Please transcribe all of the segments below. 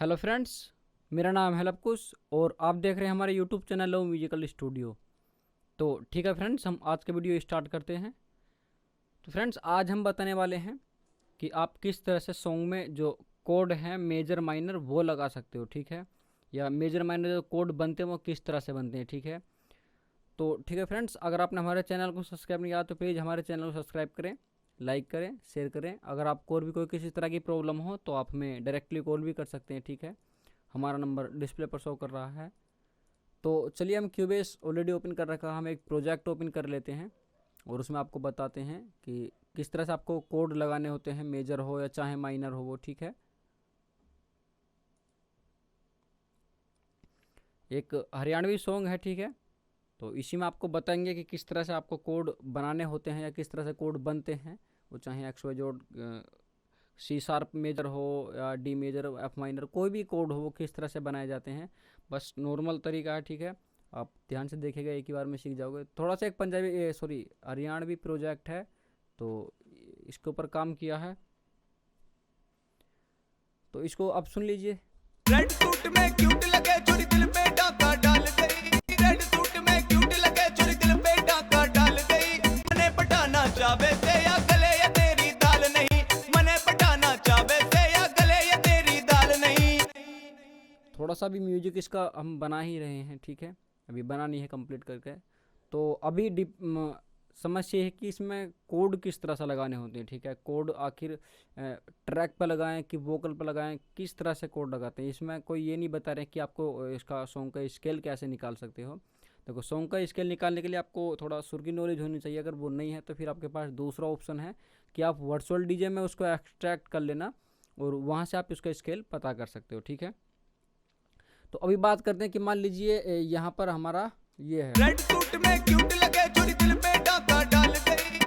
Hello friends, मेरा नाम है लवकुश और आप देख रहे हैं हमारे YouTube channel love musical studio. तो ठीक है फ्रेंड्स, हम आज का वीडियो स्टार्ट करते हैं। तो फ्रेंड्स, आज हम बताने वाले हैं कि आप किस तरह से सॉन्ग में जो कोड हैं मेजर माइनर वो लगा सकते हो, ठीक है। या मेजर माइनर जो कोड बनते हैं वो किस तरह से बनते हैं, ठीक है। तो ठीक है फ्रेंड्स, अगर आपने हमारे चैनल को सब्सक्राइब नहीं किया तो प्लीज़ हमारे चैनल को सब्सक्राइब करें, लाइक करें, शेयर करें। अगर आपको और भी कोई किसी तरह की प्रॉब्लम हो तो आप हमें डायरेक्टली कॉल भी कर सकते हैं, ठीक है। हमारा नंबर डिस्प्ले पर शो कर रहा है। तो चलिए, हम क्यूबेस ऑलरेडी ओपन कर रखा है, हम एक प्रोजेक्ट ओपन कर लेते हैं और उसमें आपको बताते हैं कि किस तरह से आपको कोड लगाने होते हैं, मेजर हो या चाहे माइनर हो वो, ठीक है। एक हरियाणवी सॉन्ग है, ठीक है। तो इसी में आपको बताएंगे कि किस तरह से आपको कोड बनाने होते हैं या किस तरह से कोड बनते हैं। वो चाहे एक्स वाई जोड सी शार्प मेजर हो या डी मेजर एफ माइनर, कोई भी कोड हो वो किस तरह से बनाए जाते हैं। बस नॉर्मल तरीका है, ठीक है। आप ध्यान से देखेगा, एक ही बार में सीख जाओगे। थोड़ा सा एक पंजाबी सॉरी हरियाणवी प्रोजेक्ट है तो इसके ऊपर काम किया है, तो इसको आप सुन लीजिए। रेड सूट में क्यूट लगे छोरी दिल पे डाका डाल गई। रेड सूट में क्यूट लगे छोरी दिल पे डाका डाल गई। मने पटाना चावे से या गले या तेरी दाल नहीं। मने पटाना चावे से या गले या तेरी दाल नहीं। थोड़ा सा भी म्यूजिक इसका हम बना ही रहे हैं, ठीक है। अभी बना नहीं है कंप्लीट करके। तो अभी समस्या ये है कि इसमें कोड किस तरह से लगाने होते हैं, ठीक है। कोड आखिर ट्रैक पर लगाएं कि वोकल पर लगाएं, किस तरह से कोड लगाते हैं इसमें कोई ये नहीं बता रहे कि आपको इसका सॉन्ग का स्केल कैसे निकाल सकते हो। देखो, सॉन्ग का स्केल निकालने के लिए आपको थोड़ा सुर की नॉलेज होनी चाहिए। अगर वो नहीं है तो फिर आपके पास दूसरा ऑप्शन है कि आप वर्चुअल डीजे में उसको एक्सट्रैक्ट कर लेना और वहाँ से आप उसका स्केल पता कर सकते हो, ठीक है। तो अभी बात करते हैं कि मान लीजिए यहाँ पर हमारा ये है रेड सूट में क्यूट लगे छोरी दिल पे डाका डाल गई।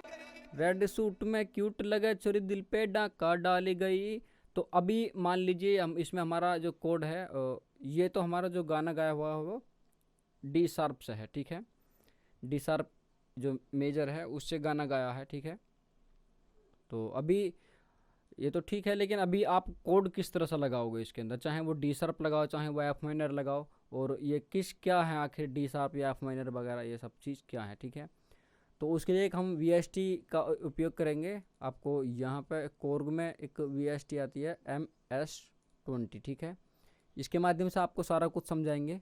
रेड सूट में क्यूट लगे छोरी दिल पे डाका डाली गई। तो अभी मान लीजिए हम इसमें हमारा जो कोड है ये तो हमारा जो गाना गाया हुआ है वो डी शार्प से है, ठीक है। डी शार्प जो मेजर है उससे गाना गाया है, ठीक है। तो अभी ये तो ठीक है, लेकिन अभी आप कोड किस तरह से लगाओगे इसके अंदर, चाहे वो डी शार्प लगाओ चाहे वो एफ माइनर लगाओ, और ये किस क्या है आखिर डी शार्प या एफ माइनर वगैरह ये सब चीज़ क्या है, ठीक है। तो उसके लिए एक हम वी एस टी का उपयोग करेंगे। आपको यहाँ पे कोर्ग में एक वी एस टी आती है MS-20, ठीक है। इसके माध्यम से आपको सारा कुछ समझाएंगे।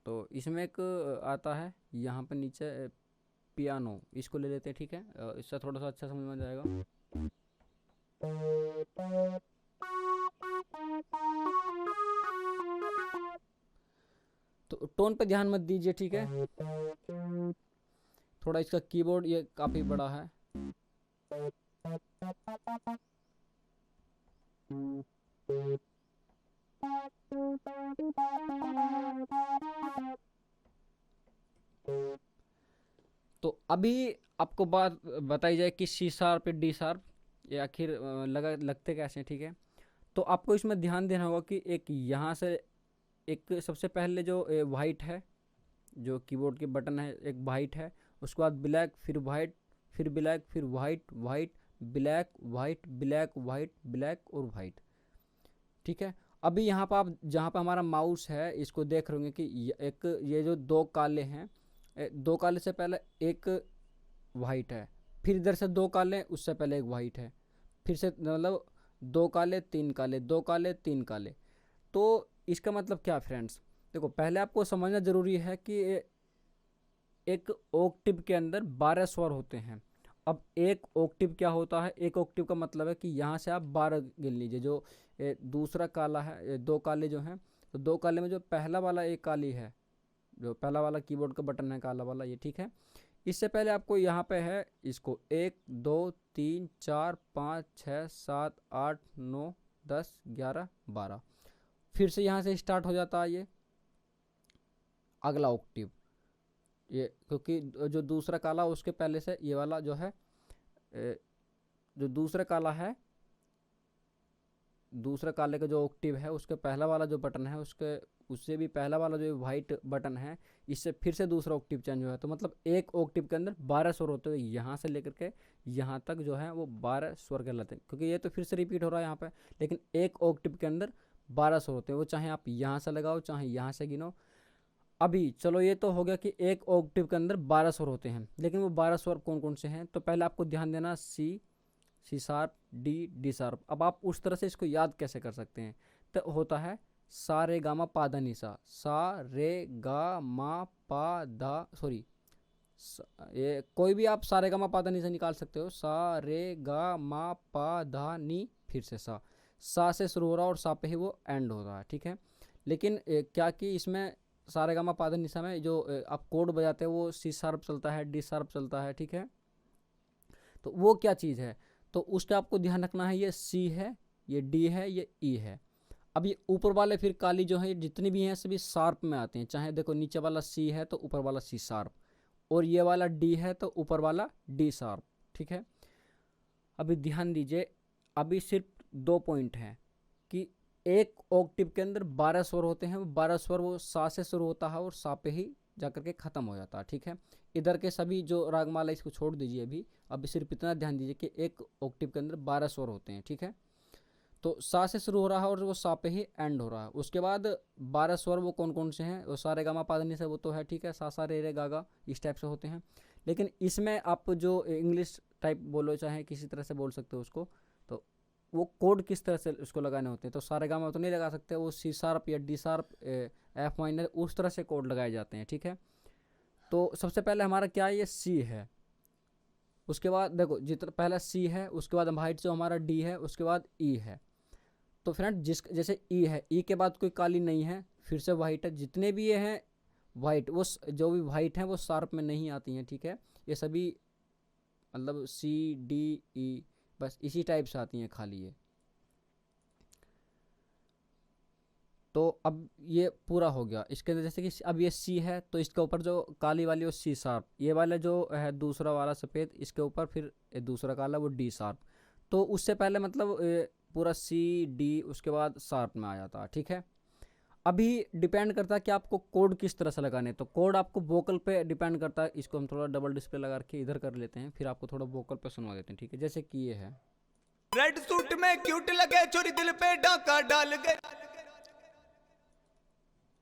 तो इसमें एक आता है यहाँ पे नीचे पियानो, इसको ले लेते हैं, ठीक है। इससे थोड़ा सा अच्छा समझ में जाएगा। तो टोन पे ध्यान मत दीजिए, ठीक है। थोड़ा इसका कीबोर्ड ये काफ़ी बड़ा है। तो अभी आपको बात बताई जाए कि सी शार्प या डी शार्प ये आखिर लगते कैसे हैं, ठीक है। तो आपको इसमें ध्यान देना होगा कि एक यहाँ से एक सबसे पहले जो वाइट है, जो कीबोर्ड के बटन है, एक वाइट है। उसके बाद ब्लैक, फिर वाइट, फिर ब्लैक, फिर white, white, black, white, black, white, black और वाइट, ठीक है। अभी यहाँ पर आप जहाँ पर हमारा माउस है इसको देख रहे होंगे कि एक ये जो दो काले हैं, दो काले से पहले एक वाइट है, फिर इधर से दो काले, उससे पहले एक वाइट है, फिर से मतलब दो काले तीन काले, दो काले तीन काले। तो इसका मतलब क्या फ्रेंड्स, देखो पहले आपको समझना ज़रूरी है कि एक ऑक्टिव के अंदर 12 स्वर होते हैं। अब एक ऑक्टिव क्या होता है, एक ऑक्टिव का मतलब है कि यहाँ से आप 12 गिन लीजिए। जो दूसरा काला है, दो काले जो हैं, तो दो काले में जो पहला वाला एक काली है, जो पहला वाला कीबोर्ड का बटन है काला वाला, ये ठीक है। इससे पहले आपको यहाँ पे है इसको 1 2 3 4 5 6 7 8 9 10 11 12, फिर से यहाँ से स्टार्ट हो जाता है ये अगला ऑक्टिव। ये क्योंकि जो दूसरा काला उसके पहले से ये वाला जो है जो दूसरा काला है, दूसरा काले का जो ऑक्टिव है उसके पहला वाला जो बटन है उसके उससे भी पहला वाला जो वाइट बटन है इससे फिर से दूसरा ऑक्टिव चेंज हुआ है। तो मतलब एक ऑक्टिव के अंदर 12 स्वर होते हैं, यहाँ से लेकर के यहाँ तक जो है वो 12 स्वर कहलाते हैं, क्योंकि ये तो फिर से रिपीट हो रहा है यहाँ पे। लेकिन एक ऑक्टिव के अंदर 12 स्वर होते हैं, वो चाहे आप यहाँ से लगाओ चाहे यहाँ से गिनो। अभी चलो ये तो हो गया कि एक ऑक्टिव के अंदर 12 स्वर होते हैं, लेकिन वो 12 स्वर कौन कौन से हैं? तो पहले आपको ध्यान देना C, C sharp, D, D sharp. अब आप उस तरह से इसको याद कैसे कर सकते हैं? तो होता है सा रे गा मा पा धा नी सा रे गा मा पा धा, सॉरी ये कोई भी आप सा रे गा मा पा धा नी सा निकाल सकते हो। सा रे गा मा पा धा नी, फिर से सा से शुरू हो रहा है और सा पे ही वो एंड हो रहा है, ठीक है। लेकिन क्या कि इसमें सा रे गा मा पा धा नी सा में जो आप कोड बजाते हैं वो सी शार्प चलता है, डी शार्प चलता है, ठीक है। तो वो क्या चीज़ है? तो उसका आपको ध्यान रखना है, ये सी है, ये डी है, ये ई है। अब ये ऊपर वाले फिर काली जो है जितनी भी हैं सभी शार्प में आते हैं, चाहे देखो नीचे वाला सी है तो ऊपर वाला सी शार्प, और ये वाला डी है तो ऊपर वाला डी शार्प, ठीक है। अभी ध्यान दीजिए, अभी सिर्फ 2 पॉइंट हैं कि एक ऑक्टिव के अंदर 12 स्वर होते हैं, वो 12 स्वर वो सा से शुरू होता है और सा पे ही जाकर के ख़त्म हो जाता है, ठीक है। इधर के सभी जो रागमाला इसको छोड़ दीजिए अभी सिर्फ इतना ध्यान दीजिए कि एक ऑक्टिव के अंदर 12 स्वर होते हैं, ठीक है। तो सा से शुरू हो रहा है और वो सा पे ही एंड हो रहा है। उसके बाद 12 स्वर वो कौन कौन से हैं? वो सा रे गा मा पा धा नी सा वो तो है, ठीक है, सा रे गा गा इस टाइप से होते हैं। लेकिन इसमें आप जो इंग्लिश टाइप बोलो चाहे किसी तरह से बोल सकते हो उसको, तो वो कोड किस तरह से उसको लगाने होते हैं? तो सा रे गा मा तो नहीं लगा सकते, वो सी शार्प या डी शार्प, एफ माइनर, उस तरह से कोड लगाए जाते हैं, ठीक है। तो सबसे पहले हमारा क्या है? ये सी है। उसके बाद देखो जितना पहला सी है, उसके बाद वाइट जो हमारा डी है, उसके बाद ई है। तो फ्रेंड जैसे ई है, ई के बाद कोई काली नहीं है, फिर से वाइट है, जितने भी ये हैं वाइट, वो जो भी वाइट हैं वो शार्प में नहीं आती हैं, ठीक है। ये सभी मतलब सी डी ई बस इसी टाइप से आती हैं खाली ये। तो अब ये पूरा हो गया। इसके अंदर जैसे कि अब ये सी है तो इसके ऊपर जो काली वाली वो सी शार्प, ये वाला जो है दूसरा वाला सफ़ेद, इसके ऊपर फिर दूसरा काला वो डी शार्प। तो उससे पहले मतलब पूरा सी डी उसके बाद शार्प में आ जाता है, ठीक है। अभी डिपेंड करता है कि आपको कोड किस तरह से लगाने, तो कोड आपको वोकल पे डिपेंड करता है। इसको हम थोड़ा डबल डिस्प्ले लगा के इधर कर लेते हैं, फिर आपको थोड़ा वोकल पे सुनवा देते हैं, ठीक है। जैसे कि ये है, रेड सूट में क्यूट लगे छोरी दिल पे डाका डाल गए।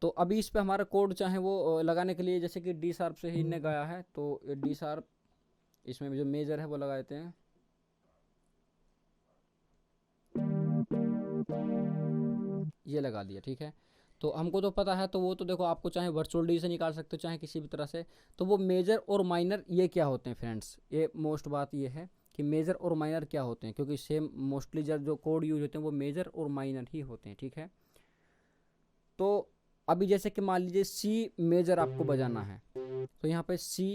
तो अभी इस पे हमारा कोड चाहे वो लगाने के लिए जैसे कि डी शार्प से ही इनने गाया है, तो डी शार्प इसमें जो मेजर है वो लगा देते हैं। ये लगा दिया, ठीक है। तो हमको तो पता है, तो वो तो देखो आपको चाहे वर्चुअल डी से निकाल सकते हो चाहे किसी भी तरह से। तो वो मेजर और माइनर ये क्या होते हैं फ्रेंड्स? ये मोस्ट बात ये है कि मेजर और माइनर क्या होते हैं, क्योंकि सेम मोस्टली जब जो कोड यूज होते हैं वो मेजर और माइनर ही होते हैं, ठीक है। तो अभी जैसे कि मान लीजिए सी मेजर आपको बजाना है, तो यहाँ पे सी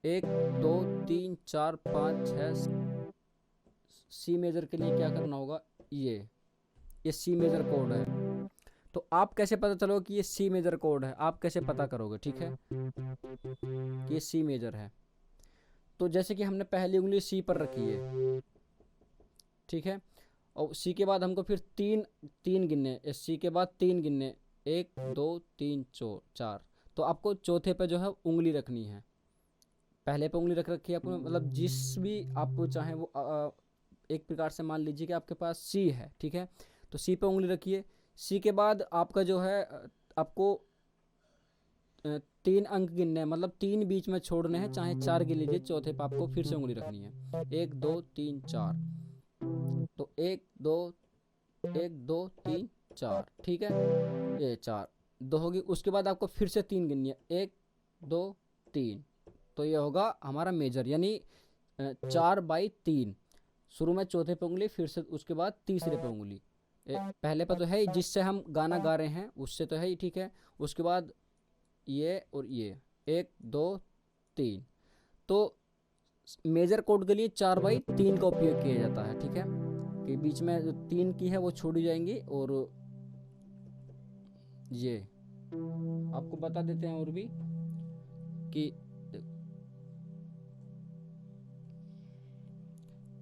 1 2 3 4 5 6, सी मेजर के लिए क्या करना होगा? ये सी मेजर कोड है। तो आप कैसे पता चलोगे कि ये सी मेजर कोड है? आप कैसे पता करोगे, ठीक है, कि ये सी मेजर है? तो जैसे कि हमने पहली उंगली सी पर रखी है, ठीक है, और सी के बाद हमको फिर तीन गिनने, सी के बाद 3 गिनने, 1 2 3 4। तो आपको चौथे पे जो है उंगली रखनी है। पहले पे उंगली रख रखी है आपको, मतलब जिस भी आप चाहे वो एक प्रकार से मान लीजिए कि आपके पास सी है, ठीक है, तो सी पे उंगली रखिए। सी के बाद आपका जो है आपको 3 अंक गिनने हैं, मतलब 3 बीच में छोड़ने हैं, चाहे 4 गिन लीजिए, चौथे पे आपको फिर से उंगली रखनी है। 1 2 3 4, तो 1 2 3 4, ठीक है, ये 4 2 होगी। उसके बाद आपको फिर से 3 गिननी है, 1 2 3, तो ये होगा हमारा मेजर, यानी 4/3। शुरू में चौथे पे उंगली, फिर से उसके बाद तीसरे पे उंगली। पहले पे तो है जिससे हम गाना गा रहे हैं उससे तो है ही, ठीक है। उसके बाद ये और ये 1 2 3। तो मेजर कोड के लिए 4/3 का उपयोग किया जाता है, ठीक है, कि बीच में जो 3 की है वो छोड़ी जाएंगी। और ये आपको बता देते हैं और भी कि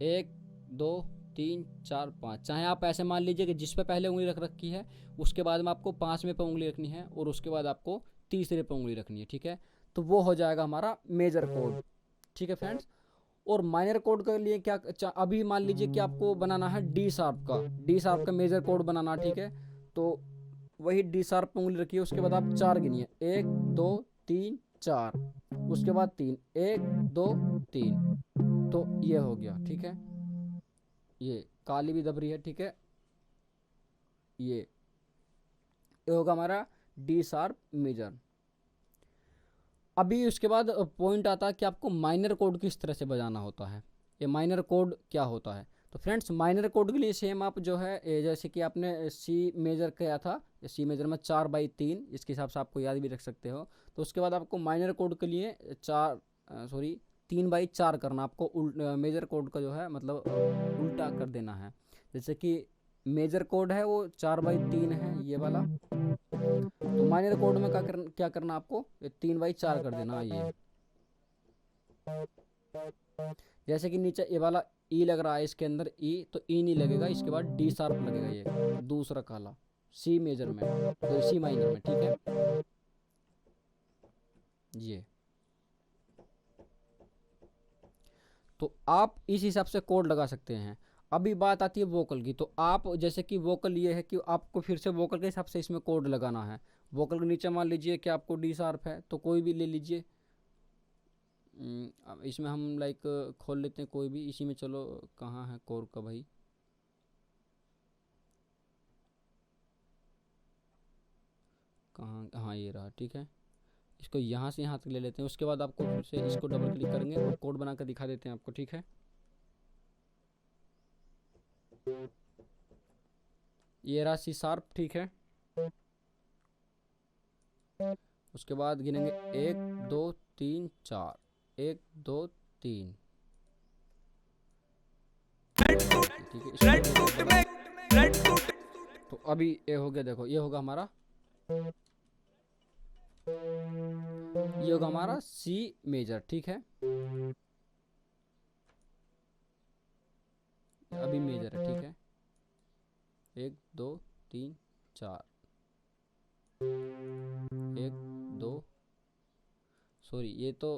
1 2 3 4 5, चाहे आप ऐसे मान लीजिए कि जिस पे पहले उंगली रख रखी है उसके बाद में आपको 5वें पे उंगली रखनी है और उसके बाद आपको तीसरे पे उंगली रखनी है, ठीक है। तो वो हो जाएगा हमारा मेजर कोड, ठीक है फ्रेंड्स। और माइनर कोड के लिए क्या अभी मान लीजिए कि आपको बनाना है डी शार्प का मेजर कोड बनाना, ठीक है। तो वही डी शार्प पे उंगली रखिए, उसके बाद आप 4 गिनिए, 1 2 3 4, उसके बाद 3, 1 2 3, तो ये हो गया, ठीक है। ये काली भी दब रही है, ठीक है। ये होगा हमारा डी शार्प मेजर। अभी उसके बाद पॉइंट आता है कि आपको माइनर कोड किस तरह से बजाना होता है। ये माइनर कोड क्या होता है, तो फ्रेंड्स माइनर कोड के लिए सेम आप जो है जैसे कि आपने सी मेजर किया था, सी मेजर में 4/3, इसके हिसाब से आपको याद भी रख सकते हो। तो उसके बाद आपको माइनर कोड के लिए 3/4 करना, आपको मेजर कोड का जो है मतलब उल्टा कर देना है। जैसे कि मेजर कोड है वो 4/3 है ये वाला, तो माइनर कोड में क्या करना आपको 3/4 कर देना। ये जैसे कि नीचे ये वाला ई लग रहा है, इसके अंदर ई, तो ई नहीं लगेगा, इसके बाद डी शार्प लगेगा, ये दूसरा काला सी मेजर में, तो सी माइनर में, ठीक है। ये तो आप इस हिसाब से कोड लगा सकते हैं। अभी बात आती है वोकल की, तो आप जैसे कि वोकल ये है कि आपको फिर से वोकल के हिसाब से इसमें कोड लगाना है। वोकल के नीचे मान लीजिए कि आपको डी शार्प है, तो कोई भी ले लीजिए। इसमें हम लाइक खोल लेते हैं कोई भी, इसी में चलो, कहाँ है कोर का भाई, कहाँ, हाँ ये रहा, ठीक है। इसको यहाँ से यहाँ तक ले लेते हैं, उसके बाद आपको फिर से इसको डबल क्लिक करेंगे और कोड बना कर दिखा देते हैं आपको, ठीक है। ये रहा सी शार्प, ठीक है। उसके बाद गिनेंगे 1 2 3 4, 1 2 3, ठीक है। तो अभी ये हो गया, देखो ये होगा हमारा, ये होगा हमारा सी मेजर, ठीक है। अभी मेजर है, ठीक है। 1 2 3 4, 1 2, सॉरी ये तो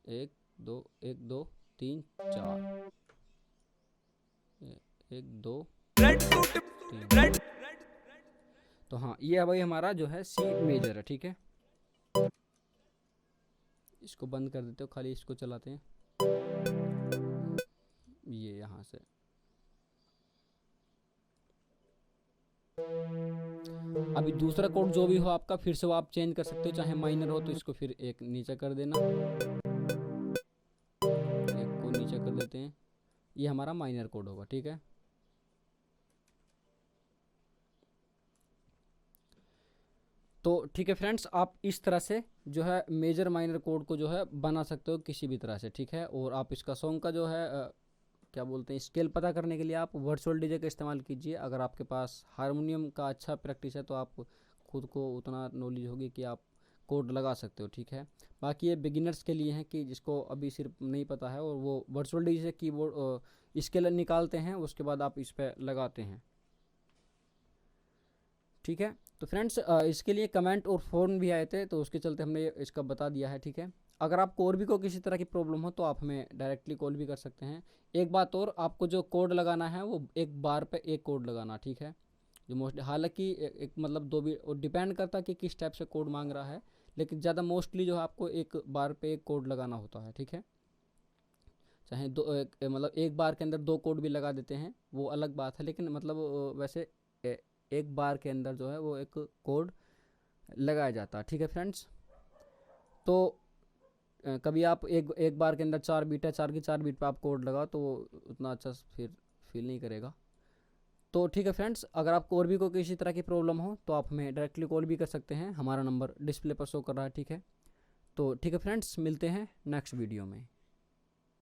1 2 1 2 3 4, 1 2 3, तो हाँ ये भाई हमारा जो है सी मेजर है, ठीक है। इसको बंद कर देते हो, खाली इसको चलाते हैं ये यहाँ से। अभी दूसरा कोड जो भी हो आपका, फिर से वो आप चेंज कर सकते हो, चाहे माइनर हो तो इसको फिर एक नीचे कर देना, एक को नीचे कर देते हैं, ये हमारा माइनर कोड होगा, ठीक है। तो ठीक है फ्रेंड्स, आप इस तरह से जो है मेजर माइनर कोड को जो है बना सकते हो किसी भी तरह से, ठीक है। और आप इसका सॉन्ग का जो है क्या बोलते हैं स्केल पता करने के लिए आप वर्चुअल डीजे का इस्तेमाल कीजिए। अगर आपके पास हारमोनियम का अच्छा प्रैक्टिस है तो आप खुद को उतना नॉलेज होगी कि आप कोड लगा सकते हो, ठीक है। बाकी ये बिगिनर्स के लिए हैं कि जिसको अभी सिर्फ नहीं पता है और वो वर्चुअल डीजे से कीबोर्ड स्केल निकालते हैं, उसके बाद आप इस पर लगाते हैं, ठीक है। तो फ्रेंड्स इसके लिए कमेंट और फ़ोन भी आए थे, तो उसके चलते हमने इसका बता दिया है, ठीक है। अगर आपको और भी कोई किसी तरह की प्रॉब्लम हो तो आप हमें डायरेक्टली कॉल भी कर सकते हैं। एक बात और, आपको जो कोड लगाना है वो एक बार पे एक कोड लगाना, ठीक है। जो मोस्टली, हालांकि एक मतलब दो भी, और डिपेंड करता है कि किस टाइप से कोड मांग रहा है, लेकिन ज़्यादा मोस्टली जो है आपको एक बार पे एक कोड लगाना होता है, ठीक है। चाहे मतलब एक बार के अंदर 2 कोड भी लगा देते हैं वो अलग बात है, लेकिन मतलब वैसे एक बार के अंदर जो है वो एक कोड लगाया जाता है, ठीक है फ्रेंड्स। तो कभी आप एक बार के अंदर 4 बीट है, 4 की 4 बीट पे आप कोड लगाओ तो वो उतना अच्छा फिर फील नहीं करेगा। तो ठीक है फ्रेंड्स, अगर आपको और भी कोई किसी तरह की प्रॉब्लम हो तो आप हमें डायरेक्टली कॉल भी कर सकते हैं, हमारा नंबर डिस्प्ले पर शो कर रहा है, ठीक है। तो ठीक है फ्रेंड्स, मिलते हैं नेक्स्ट वीडियो में।